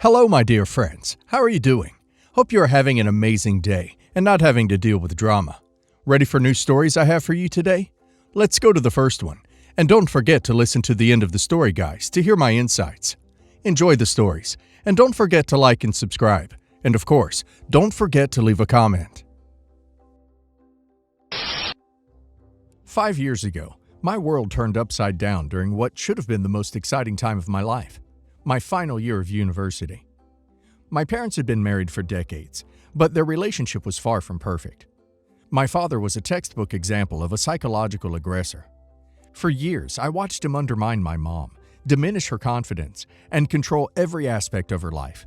Hello, my dear friends. How are you doing? Hope you are having an amazing day and not having to deal with drama. Ready for new stories I have for you today? Let's go to the first one. And don't forget to listen to the end of the story, guys, to hear my insights. Enjoy the stories, and don't forget to like and subscribe. And of course, don't forget to leave a comment. 5 years ago, my world turned upside down during what should have been the most exciting time of my life. My final year of university. My parents had been married for decades, but their relationship was far from perfect. My father was a textbook example of a psychological aggressor. For years, I watched him undermine my mom, diminish her confidence, and control every aspect of her life.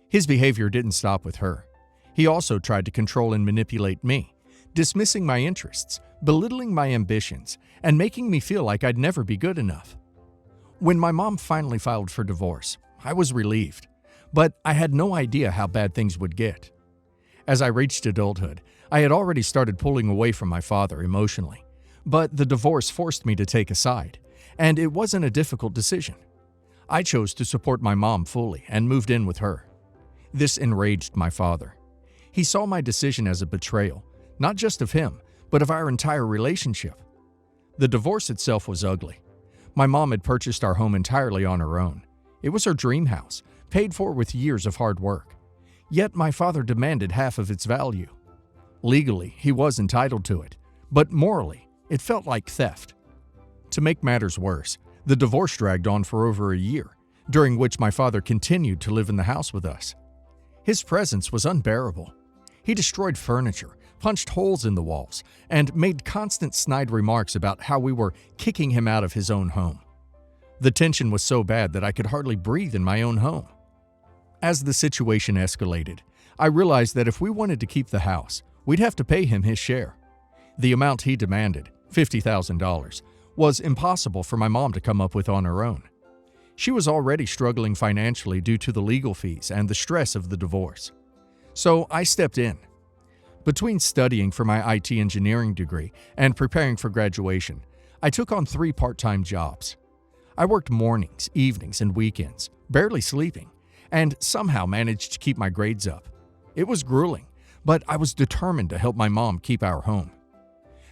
His behavior didn't stop with her. He also tried to control and manipulate me, dismissing my interests, belittling my ambitions, and making me feel like I'd never be good enough. When my mom finally filed for divorce, I was relieved, but I had no idea how bad things would get. As I reached adulthood, I had already started pulling away from my father emotionally, but the divorce forced me to take a side, and it wasn't a difficult decision. I chose to support my mom fully and moved in with her. This enraged my father. He saw my decision as a betrayal, not just of him, but of our entire relationship. The divorce itself was ugly. My mom had purchased our home entirely on her own. It was her dream house, paid for with years of hard work. Yet my father demanded half of its value. Legally, he was entitled to it, but morally, it felt like theft. To make matters worse, the divorce dragged on for over a year, during which my father continued to live in the house with us. His presence was unbearable. He destroyed furniture, punched holes in the walls, and made constant snide remarks about how we were kicking him out of his own home. The tension was so bad that I could hardly breathe in my own home. As the situation escalated, I realized that if we wanted to keep the house, we'd have to pay him his share. The amount he demanded, $50,000, was impossible for my mom to come up with on her own. She was already struggling financially due to the legal fees and the stress of the divorce. So I stepped in. Between studying for my IT engineering degree and preparing for graduation, I took on 3 part-time jobs. I worked mornings, evenings, and weekends, barely sleeping, and somehow managed to keep my grades up. It was grueling, but I was determined to help my mom keep our home.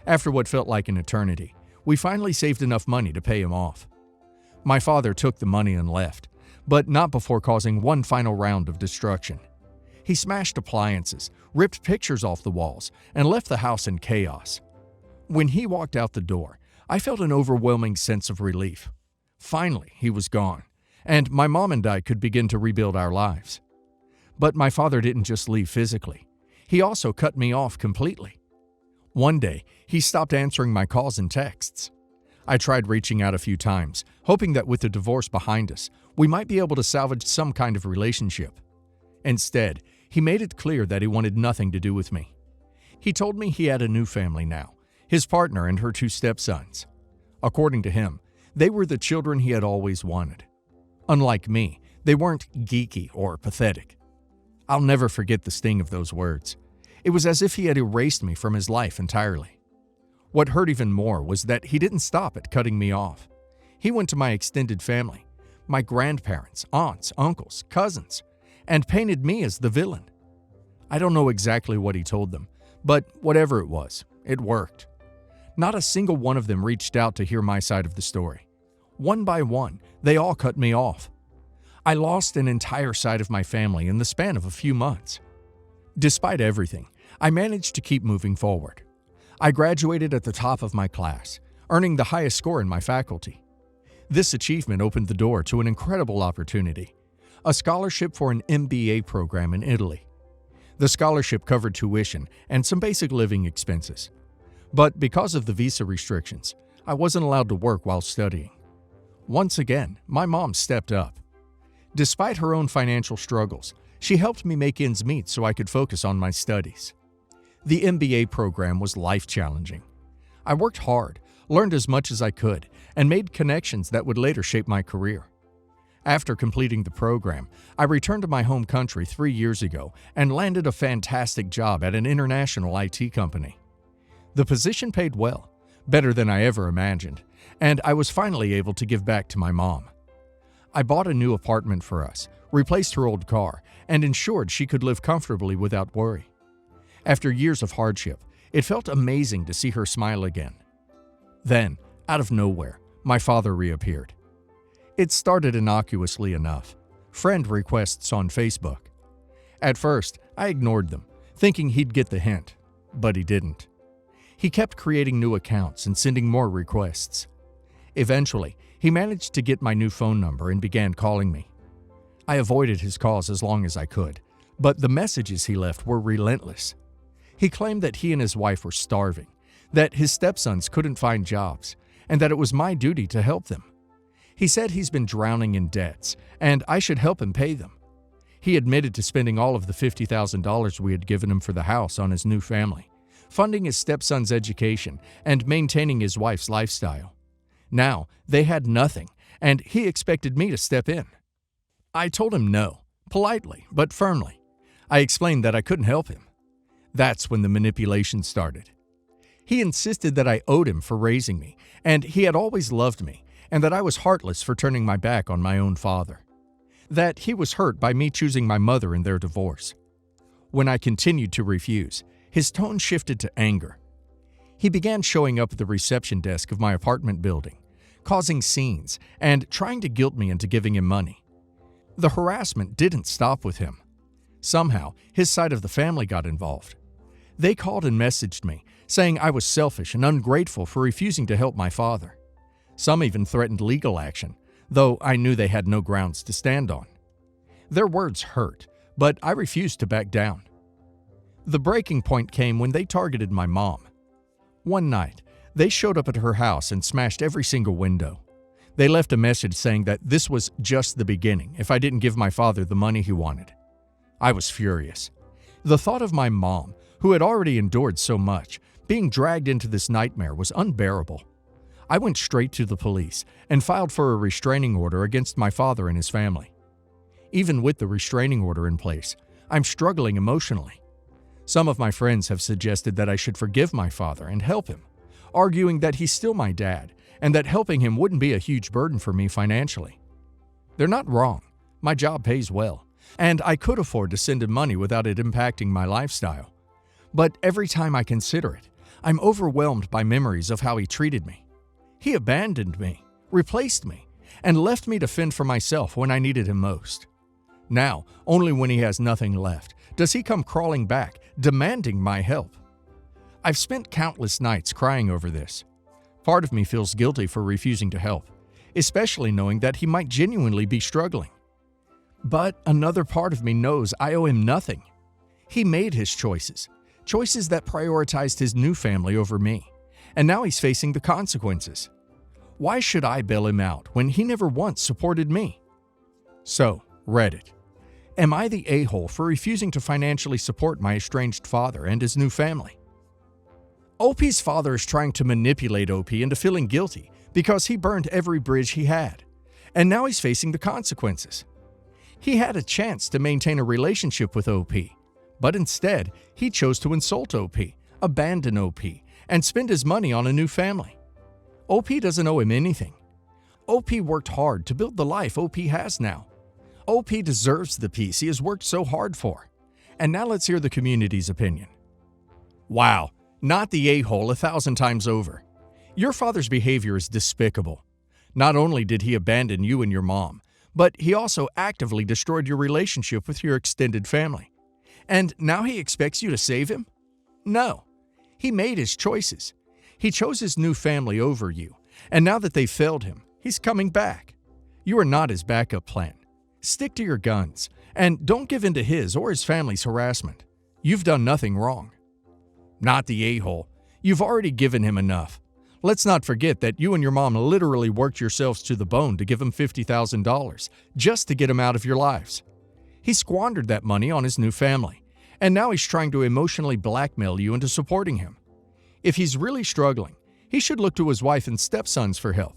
After what felt like an eternity, we finally saved enough money to pay him off. My father took the money and left, but not before causing one final round of destruction. He smashed appliances, ripped pictures off the walls, and left the house in chaos. When he walked out the door, I felt an overwhelming sense of relief. Finally, he was gone, and my mom and I could begin to rebuild our lives. But my father didn't just leave physically. He also cut me off completely. One day, he stopped answering my calls and texts. I tried reaching out a few times, hoping that with the divorce behind us, we might be able to salvage some kind of relationship. Instead, he made it clear that he wanted nothing to do with me. He told me he had a new family now, his partner and her 2 stepsons. According to him, they were the children he had always wanted. Unlike me, they weren't geeky or pathetic. I'll never forget the sting of those words. It was as if he had erased me from his life entirely. What hurt even more was that he didn't stop at cutting me off. He went to my extended family, my grandparents, aunts, uncles, cousins, and painted me as the villain. I don't know exactly what he told them, but whatever it was, it worked. Not a single one of them reached out to hear my side of the story. One by one, they all cut me off. I lost an entire side of my family in the span of a few months. Despite everything, I managed to keep moving forward. I graduated at the top of my class, earning the highest score in my faculty. This achievement opened the door to an incredible opportunity: a scholarship for an MBA program in Italy. The scholarship covered tuition and some basic living expenses. But because of the visa restrictions, I wasn't allowed to work while studying. Once again, my mom stepped up. Despite her own financial struggles, she helped me make ends meet so I could focus on my studies. The MBA program was life-challenging. I worked hard, learned as much as I could, and made connections that would later shape my career. After completing the program, I returned to my home country 3 years ago and landed a fantastic job at an international IT company. The position paid well, better than I ever imagined, and I was finally able to give back to my mom. I bought a new apartment for us, replaced her old car, and ensured she could live comfortably without worry. After years of hardship, it felt amazing to see her smile again. Then, out of nowhere, my father reappeared. It started innocuously enough. Friend requests on Facebook. At first, I ignored them, thinking he'd get the hint, but he didn't. He kept creating new accounts and sending more requests. Eventually, he managed to get my new phone number and began calling me. I avoided his calls as long as I could, but the messages he left were relentless. He claimed that he and his wife were starving, that his stepsons couldn't find jobs, and that it was my duty to help them. He said he's been drowning in debts, and I should help him pay them. He admitted to spending all of the $50,000 we had given him for the house on his new family, funding his stepson's education, and maintaining his wife's lifestyle. Now, they had nothing, and he expected me to step in. I told him no, politely but firmly. I explained that I couldn't help him. That's when the manipulation started. He insisted that I owed him for raising me, and he had always loved me, and that I was heartless for turning my back on my own father. That he was hurt by me choosing my mother in their divorce. When I continued to refuse, his tone shifted to anger. He began showing up at the reception desk of my apartment building, causing scenes and trying to guilt me into giving him money. The harassment didn't stop with him. Somehow, his side of the family got involved. They called and messaged me, saying I was selfish and ungrateful for refusing to help my father. Some even threatened legal action, though I knew they had no grounds to stand on. Their words hurt, but I refused to back down. The breaking point came when they targeted my mom. One night, they showed up at her house and smashed every single window. They left a message saying that this was just the beginning if I didn't give my father the money he wanted. I was furious. The thought of my mom, who had already endured so much, being dragged into this nightmare was unbearable. I went straight to the police and filed for a restraining order against my father and his family. Even with the restraining order in place, I'm struggling emotionally. Some of my friends have suggested that I should forgive my father and help him, arguing that he's still my dad and that helping him wouldn't be a huge burden for me financially. They're not wrong. My job pays well, and I could afford to send him money without it impacting my lifestyle. But every time I consider it, I'm overwhelmed by memories of how he treated me. He abandoned me, replaced me, and left me to fend for myself when I needed him most. Now, only when he has nothing left, does he come crawling back, demanding my help. I've spent countless nights crying over this. Part of me feels guilty for refusing to help, especially knowing that he might genuinely be struggling. But another part of me knows I owe him nothing. He made his choices that prioritized his new family over me, and now he's facing the consequences. Why should I bail him out when he never once supported me? So, Reddit. Am I the a-hole for refusing to financially support my estranged father and his new family? OP's father is trying to manipulate OP into feeling guilty because he burned every bridge he had, and now he's facing the consequences. He had a chance to maintain a relationship with OP, but instead, he chose to insult OP, abandon OP, and spend his money on a new family. OP doesn't owe him anything. OP worked hard to build the life OP has now. OP deserves the peace he has worked so hard for. And now let's hear the community's opinion. Wow, not the a-hole 1,000 times over. Your father's behavior is despicable. Not only did he abandon you and your mom, but he also actively destroyed your relationship with your extended family. And now he expects you to save him? No. He made his choices. He chose his new family over you, and now that they've failed him, he's coming back. You are not his backup plan. Stick to your guns, and don't give in to his or his family's harassment. You've done nothing wrong. Not the a-hole. You've already given him enough. Let's not forget that you and your mom literally worked yourselves to the bone to give him $50,000 just to get him out of your lives. He squandered that money on his new family, and now he's trying to emotionally blackmail you into supporting him. If he's really struggling, he should look to his wife and stepsons for help.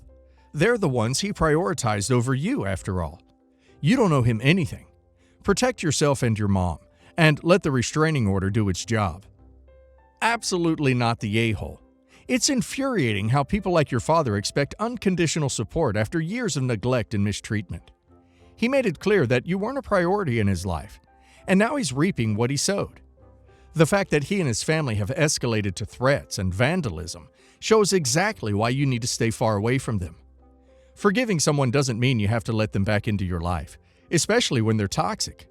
They're the ones he prioritized over you, after all. You don't owe him anything. Protect yourself and your mom, and let the restraining order do its job. Absolutely not the a-hole. It's infuriating how people like your father expect unconditional support after years of neglect and mistreatment. He made it clear that you weren't a priority in his life, and now he's reaping what he sowed. The fact that he and his family have escalated to threats and vandalism shows exactly why you need to stay far away from them. Forgiving someone doesn't mean you have to let them back into your life, especially when they're toxic.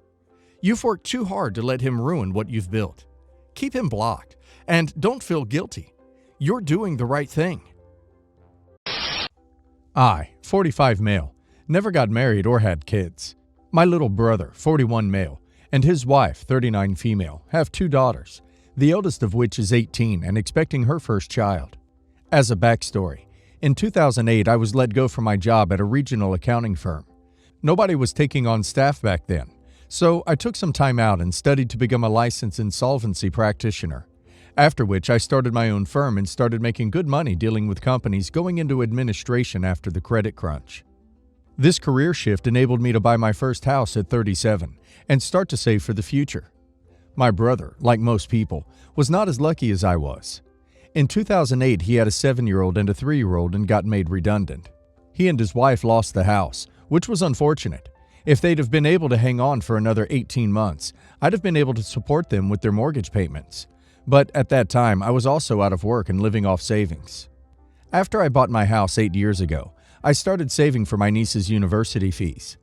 You've worked too hard to let him ruin what you've built. Keep him blocked, and don't feel guilty. You're doing the right thing. I, 45 male, never got married or had kids. My little brother, 41 male, and his wife, 39 female, have 2 daughters, the eldest of which is 18 and expecting her first child. As a backstory, in 2008 I was let go from my job at a regional accounting firm. Nobody was taking on staff back then, so I took some time out and studied to become a licensed insolvency practitioner, after which I started my own firm and started making good money dealing with companies going into administration after the credit crunch. This career shift enabled me to buy my first house at 37 and start to save for the future. My brother, like most people, was not as lucky as I was. In 2008, he had a 7-year-old and a 3-year-old and got made redundant. He and his wife lost the house, which was unfortunate. If they'd have been able to hang on for another 18 months, I'd have been able to support them with their mortgage payments. But at that time, I was also out of work and living off savings. After I bought my house 8 years ago, I started saving for my niece's university fees.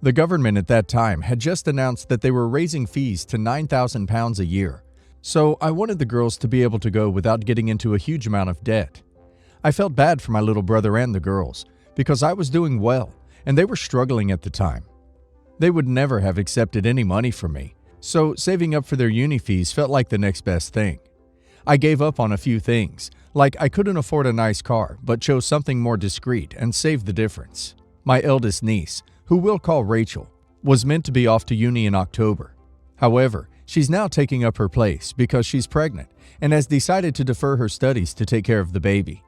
The government at that time had just announced that they were raising fees to £9,000 a year, so I wanted the girls to be able to go without getting into a huge amount of debt. I felt bad for my little brother and the girls, because I was doing well, and they were struggling at the time. They would never have accepted any money from me, so saving up for their uni fees felt like the next best thing. I gave up on a few things, like I couldn't afford a nice car, but chose something more discreet and saved the difference. My eldest niece, who we'll call Rachel, was meant to be off to uni in October. However, she's now taking up her place because she's pregnant and has decided to defer her studies to take care of the baby.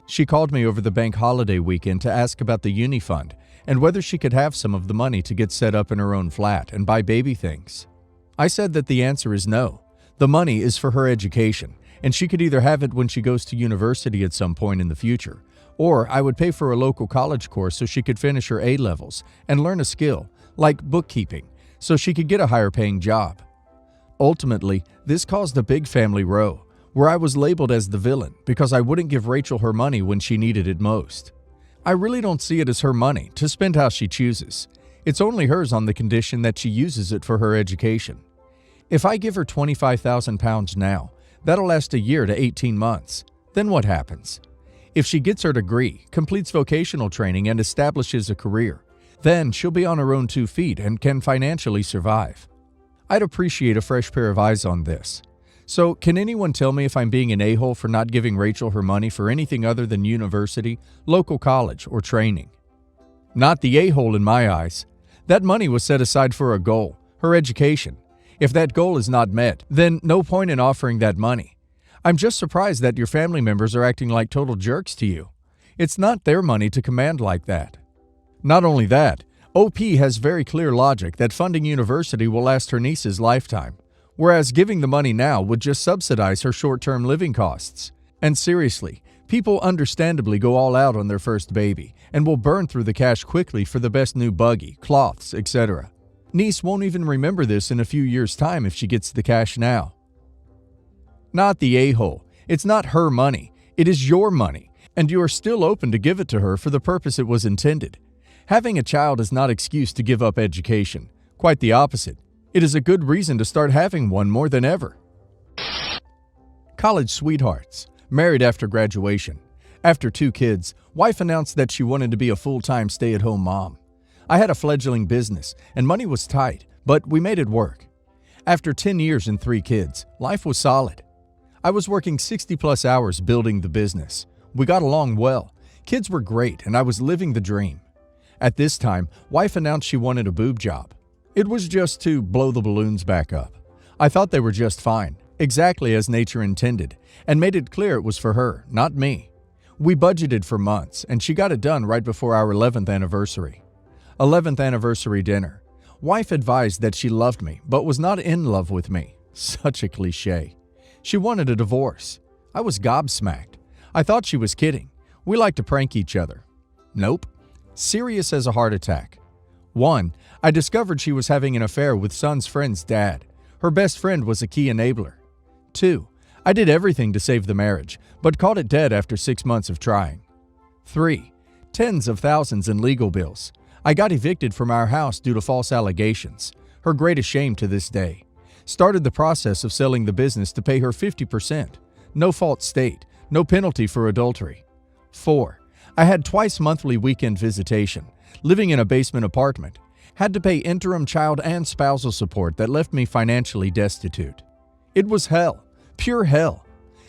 She called me over the bank holiday weekend to ask about the uni fund and whether she could have some of the money to get set up in her own flat and buy baby things. I said that the answer is no. The money is for her education, and she could either have it when she goes to university at some point in the future, or I would pay for a local college course so she could finish her A-levels and learn a skill, like bookkeeping, so she could get a higher-paying job. Ultimately, this caused a big family row, where I was labeled as the villain because I wouldn't give Rachel her money when she needed it most. I really don't see it as her money to spend how she chooses. It's only hers on the condition that she uses it for her education. If I give her £25,000 now, that'll last a year to 18 months. Then what happens? If she gets her degree, completes vocational training, and establishes a career, then she'll be on her own 2 feet and can financially survive. I'd appreciate a fresh pair of eyes on this. So, can anyone tell me if I'm being an a-hole for not giving Rachel her money for anything other than university, local college, or training? Not the a-hole in my eyes. That money was set aside for a goal, her education. If that goal is not met, then no point in offering that money. I'm just surprised that your family members are acting like total jerks to you. It's not their money to command like that. Not only that, OP has very clear logic that funding university will last her niece's lifetime, whereas giving the money now would just subsidize her short-term living costs. And seriously, people understandably go all out on their first baby and will burn through the cash quickly for the best new buggy, cloths, etc. Niece won't even remember this in a few years' time if she gets the cash now. Not the a-hole. It's not her money. It is your money, and you are still open to give it to her for the purpose it was intended. Having a child is not excuse to give up education. Quite the opposite. It is a good reason to start having one more than ever. College sweethearts. Married after graduation. After 2 kids, wife announced that she wanted to be a full-time stay-at-home mom. I had a fledgling business, and money was tight, but we made it work. After 10 years and 3 kids, life was solid. I was working 60-plus hours building the business. We got along well. Kids were great, and I was living the dream. At this time, wife announced she wanted a boob job. It was just to blow the balloons back up. I thought they were just fine, exactly as nature intended, and made it clear it was for her, not me. We budgeted for months, and she got it done right before our 11th anniversary. 11th anniversary dinner. Wife advised that she loved me, but was not in love with me. Such a cliche. She wanted a divorce. I was gobsmacked. I thought she was kidding. We like to prank each other. Nope. Serious as a heart attack. 1. I discovered she was having an affair with son's friend's dad. Her best friend was a key enabler. 2. I did everything to save the marriage, but caught it dead after 6 months of trying. 3. Tens of thousands in legal bills. I got evicted from our house due to false allegations. Her greatest shame to this day. Started the process of selling the business to pay her 50%. No fault state. No penalty for adultery. 4. I had twice monthly weekend visitation. Living in a basement apartment. Had to pay interim child and spousal support that left me financially destitute. It was hell. Pure hell.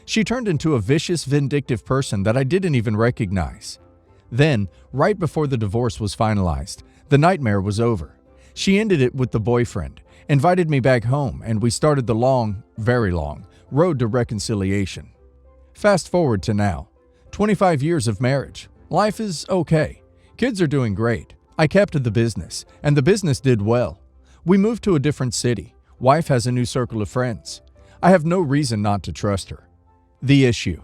She turned into a vicious, vindictive person that I didn't even recognize. Then, right before the divorce was finalized, the nightmare was over. She ended it with the boyfriend, invited me back home, and we started the long, very long, road to reconciliation. Fast forward to now. 25 years of marriage. Life is okay. Kids are doing great. I kept the business, and the business did well. We moved to a different city. Wife has a new circle of friends. I have no reason not to trust her. The issue.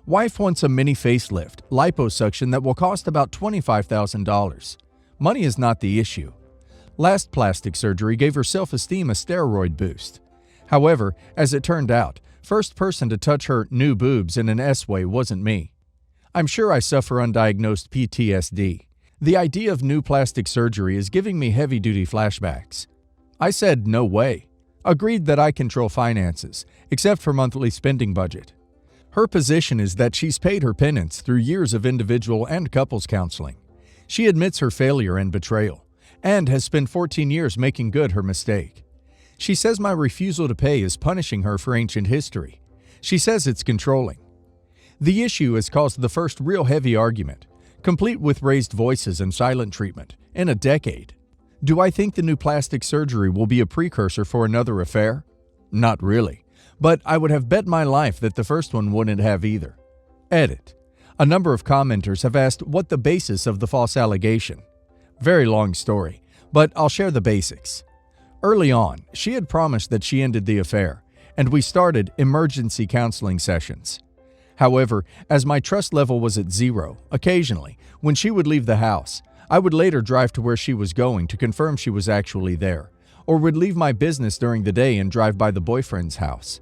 Wife wants a mini facelift, liposuction that will cost about $25,000. Money is not the issue. Last plastic surgery gave her self-esteem a steroid boost. However, as it turned out, first person to touch her new boobs in an S-way wasn't me. I'm sure I suffer undiagnosed PTSD. The idea of new plastic surgery is giving me heavy-duty flashbacks. I said no way. Agreed that I control finances, except for monthly spending budget. Her position is that she's paid her penance through years of individual and couples counseling. She admits her failure and betrayal, and has spent 14 years making good her mistake. She says my refusal to pay is punishing her for ancient history. She says it's controlling. The issue has caused the first real heavy argument, complete with raised voices and silent treatment, in a decade. Do I think the new plastic surgery will be a precursor for another affair? Not really, but I would have bet my life that the first one wouldn't have either. Edit. A number of commenters have asked what the basis of the false allegation. Very long story, but I'll share the basics. Early on, she had promised that she ended the affair, and we started emergency counseling sessions. However, as my trust level was at zero, occasionally, when she would leave the house, I would later drive to where she was going to confirm she was actually there, or would leave my business during the day and drive by the boyfriend's house.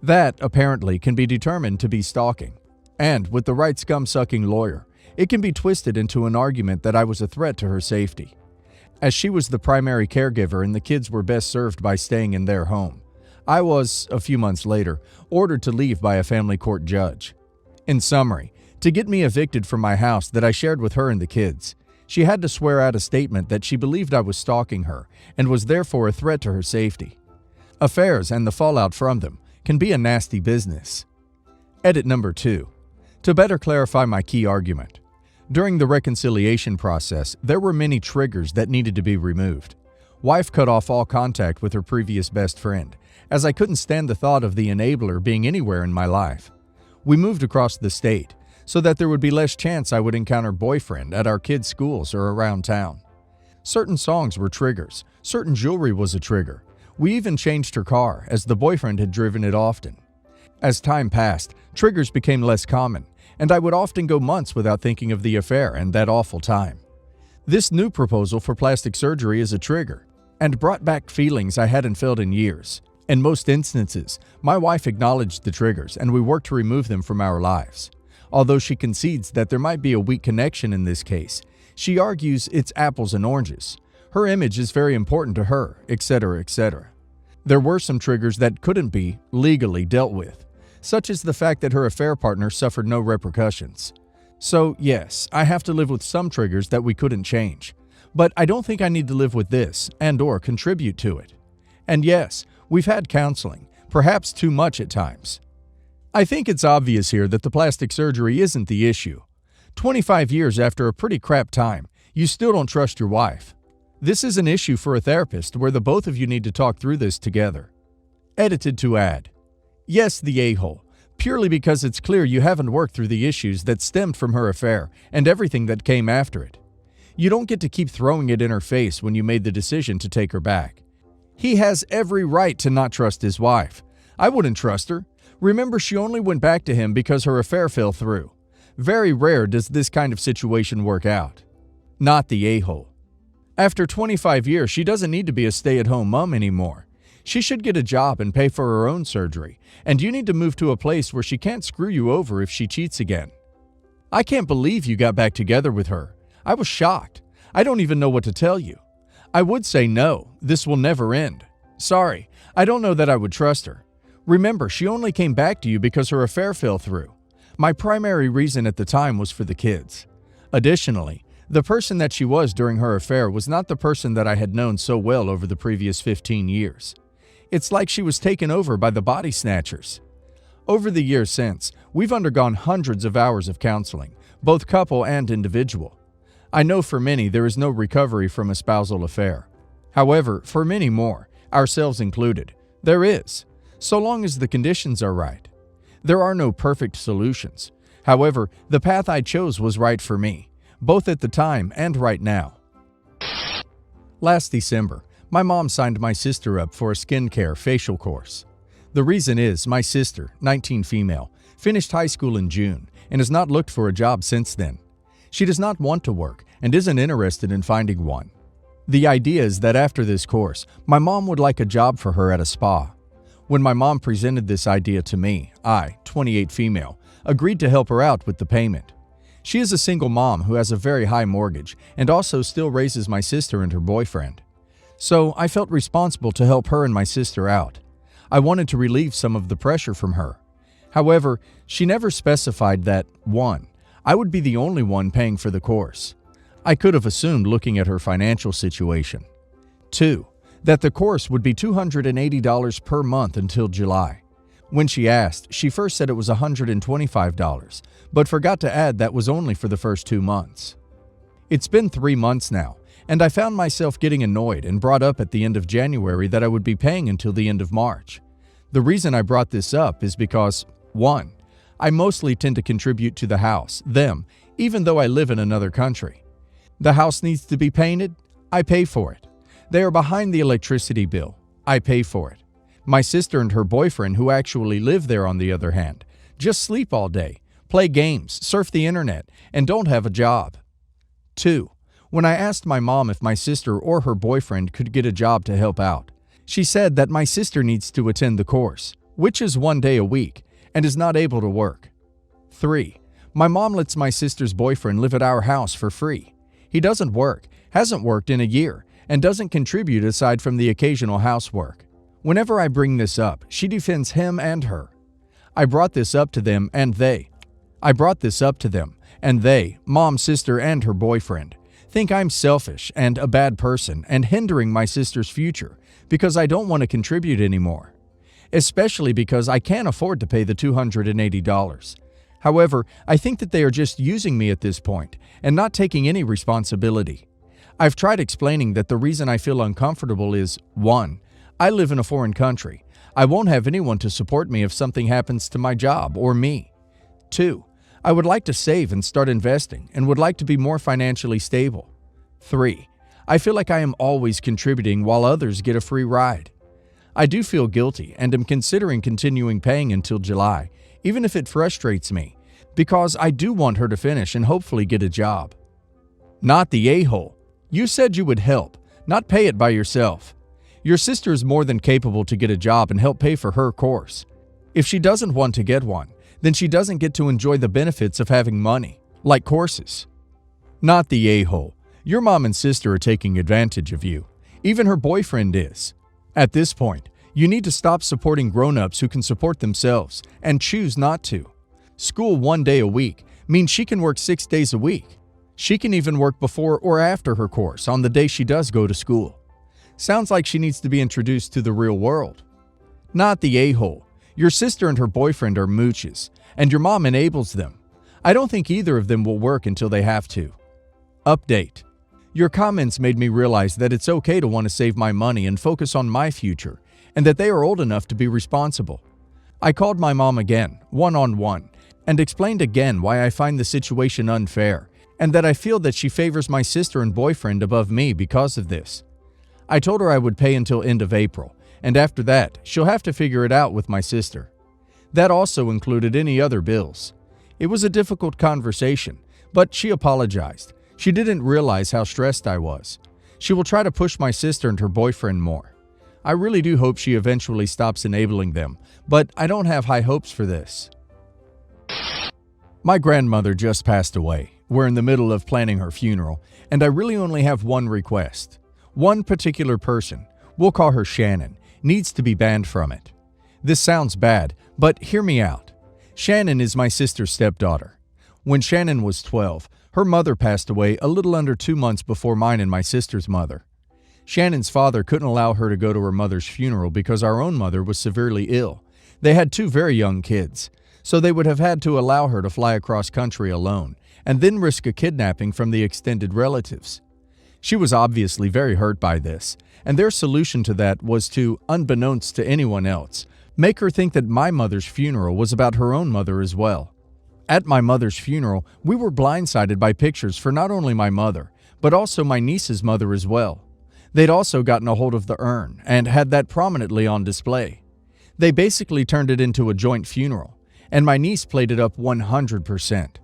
That, apparently, can be determined to be stalking. And, with the right scum-sucking lawyer, it can be twisted into an argument that I was a threat to her safety. As she was the primary caregiver and the kids were best served by staying in their home, I was, a few months later, ordered to leave by a family court judge. In summary, to get me evicted from my house that I shared with her and the kids, she had to swear out a statement that she believed I was stalking her and was therefore a threat to her safety. Affairs and the fallout from them can be a nasty business. Edit number 2. To better clarify my key argument. During the reconciliation process, there were many triggers that needed to be removed. Wife cut off all contact with her previous best friend, as I couldn't stand the thought of the enabler being anywhere in my life. We moved across the state, so that there would be less chance I would encounter boyfriend at our kids' schools or around town. Certain songs were triggers, certain jewelry was a trigger. We even changed her car, as the boyfriend had driven it often. As time passed, triggers became less common, and I would often go months without thinking of the affair and that awful time. This new proposal for plastic surgery is a trigger, and brought back feelings I hadn't felt in years. In most instances, my wife acknowledged the triggers and we worked to remove them from our lives. Although she concedes that there might be a weak connection in this case, she argues it's apples and oranges. Her image is very important to her, etc., etc. There were some triggers that couldn't be legally dealt with, such as the fact that her affair partner suffered no repercussions. So yes, I have to live with some triggers that we couldn't change, but I don't think I need to live with this and/or contribute to it. And yes, we've had counseling, perhaps too much at times. I think it's obvious here that the plastic surgery isn't the issue. 25 years after a pretty crap time, you still don't trust your wife. This is an issue for a therapist where the both of you need to talk through this together. Edited to add. Yes, the a-hole, purely because it's clear you haven't worked through the issues that stemmed from her affair and everything that came after it. You don't get to keep throwing it in her face when you made the decision to take her back. He has every right to not trust his wife. I wouldn't trust her. Remember, she only went back to him because her affair fell through. Very rare does this kind of situation work out. Not the a-hole. After 25 years, she doesn't need to be a stay-at-home mom anymore. She should get a job and pay for her own surgery, and you need to move to a place where she can't screw you over if she cheats again. I can't believe you got back together with her. I was shocked. I don't even know what to tell you. I would say no, this will never end. Sorry, I don't know that I would trust her. Remember, she only came back to you because her affair fell through. My primary reason at the time was for the kids. Additionally, the person that she was during her affair was not the person that I had known so well over the previous 15 years. It's like she was taken over by the body snatchers. Over the years since, we've undergone hundreds of hours of counseling, both couple and individual. I know for many there is no recovery from a spousal affair. However, for many more, ourselves included, there is, so long as the conditions are right. There are no perfect solutions. However, the path I chose was right for me, both at the time and right now. Last December, my mom signed my sister up for a skincare facial course. The reason is my sister, 19 female, finished high school in June and has not looked for a job since then. She does not want to work and isn't interested in finding one. The idea is that after this course, my mom would like a job for her at a spa. When my mom presented this idea to me, I, 28 female, agreed to help her out with the payment. She is a single mom who has a very high mortgage and also still raises my sister and her boyfriend. So I felt responsible to help her and my sister out. I wanted to relieve some of the pressure from her. However, she never specified that, 1, I would be the only one paying for the course. I could have assumed looking at her financial situation. 2, that the course would be $280 per month until July. When she asked, she first said it was $125, but forgot to add that was only for the first 2 months. It's been 3 months now, and I found myself getting annoyed and brought up at the end of January that I would be paying until the end of March. The reason I brought this up is because, 1, I mostly tend to contribute to the house, them, even though I live in another country. The house needs to be painted, I pay for it. They are behind the electricity bill, I pay for it. My sister and her boyfriend, who actually live there on the other hand, just sleep all day, play games, surf the internet, and don't have a job. 2. When I asked my mom if my sister or her boyfriend could get a job to help out, she said that my sister needs to attend the course, which is 1 day a week, and is not able to work. 3. My mom lets my sister's boyfriend live at our house for free. He doesn't work, hasn't worked in a year, and doesn't contribute aside from the occasional housework. Whenever I bring this up, she defends him and her. I brought this up to them, and they, mom, sister, and her boyfriend, think I'm selfish and a bad person and hindering my sister's future because I don't want to contribute anymore, especially because I can't afford to pay the $280. However, I think that they are just using me at this point and not taking any responsibility. I've tried explaining that the reason I feel uncomfortable is, 1, I live in a foreign country. I won't have anyone to support me if something happens to my job or me. 2, I would like to save and start investing and would like to be more financially stable. 3, I feel like I am always contributing while others get a free ride. I do feel guilty and am considering continuing paying until July, even if it frustrates me, because I do want her to finish and hopefully get a job. Not the a-hole. You said you would help, not pay it by yourself. Your sister is more than capable to get a job and help pay for her course. If she doesn't want to get one, then she doesn't get to enjoy the benefits of having money, like courses. Not the a-hole. Your mom and sister are taking advantage of you. Even her boyfriend is. At this point, you need to stop supporting grown-ups who can support themselves and choose not to. School 1 day a week means she can work 6 days a week. She can even work before or after her course on the day she does go to school. Sounds like she needs to be introduced to the real world. Not the a-hole. Your sister and her boyfriend are mooches, and your mom enables them. I don't think either of them will work until they have to. Update. Your comments made me realize that it's okay to want to save my money and focus on my future, and that they are old enough to be responsible. I called my mom again, one-on-one, and explained again why I find the situation unfair, and that I feel that she favors my sister and boyfriend above me because of this. I told her I would pay until end of April, and after that, she'll have to figure it out with my sister. That also included any other bills. It was a difficult conversation, but she apologized. She didn't realize how stressed I was. She will try to push my sister and her boyfriend more. I really do hope she eventually stops enabling them, but I don't have high hopes for this. My grandmother just passed away. We're in the middle of planning her funeral, and I really only have one request. One particular person, we'll call her Shannon, needs to be banned from it. This sounds bad, but hear me out. Shannon is my sister's stepdaughter. When Shannon was 12, her mother passed away a little under 2 months before mine and my sister's mother. Shannon's father couldn't allow her to go to her mother's funeral because our own mother was severely ill. They had 2 very young kids, so they would have had to allow her to fly across country alone and then risk a kidnapping from the extended relatives. She was obviously very hurt by this, and their solution to that was to, unbeknownst to anyone else, make her think that my mother's funeral was about her own mother as well. At my mother's funeral, we were blindsided by pictures for not only my mother, but also my niece's mother as well. They'd also gotten a hold of the urn and had that prominently on display. They basically turned it into a joint funeral, and my niece played it up 100%.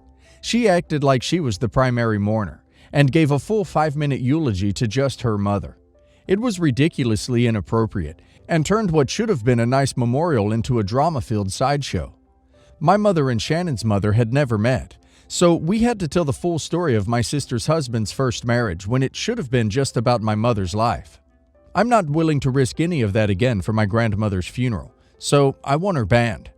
She acted like she was the primary mourner and gave a full 5-minute eulogy to just her mother. It was ridiculously inappropriate and turned what should have been a nice memorial into a drama-filled sideshow. My mother and Shannon's mother had never met, so we had to tell the full story of my sister's husband's first marriage when it should have been just about my mother's life. I'm not willing to risk any of that again for my grandmother's funeral, so I want her banned.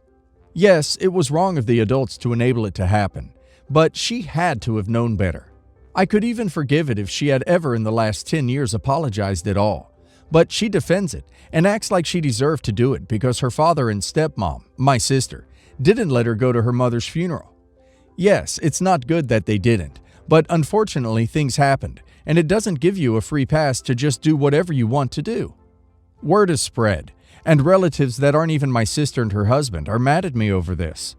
Yes, it was wrong of the adults to enable it to happen, but she had to have known better. I could even forgive it if she had ever in the last 10 years apologized at all. But she defends it and acts like she deserved to do it because her father and stepmom, my sister, didn't let her go to her mother's funeral. Yes, it's not good that they didn't, but unfortunately things happened, and it doesn't give you a free pass to just do whatever you want to do. Word is spread, and relatives that aren't even my sister and her husband are mad at me over this.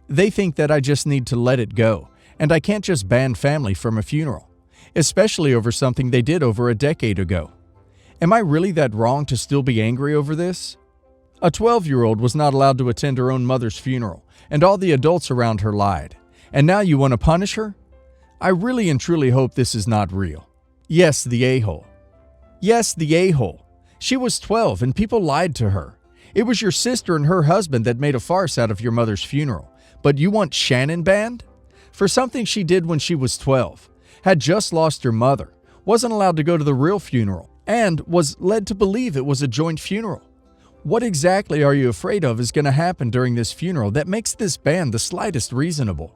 They think that I just need to let it go, and I can't just ban family from a funeral, especially over something they did over a decade ago. Am I really that wrong to still be angry over this? A 12-year-old was not allowed to attend her own mother's funeral, and all the adults around her lied. And now you want to punish her? I really and truly hope this is not real. Yes, the a-hole. Yes, the a-hole. She was 12 and people lied to her. It was your sister and her husband that made a farce out of your mother's funeral. But you want Shannon banned? For something she did when she was 12, had just lost her mother, wasn't allowed to go to the real funeral, and was led to believe it was a joint funeral. What exactly are you afraid of is going to happen during this funeral that makes this ban the slightest reasonable?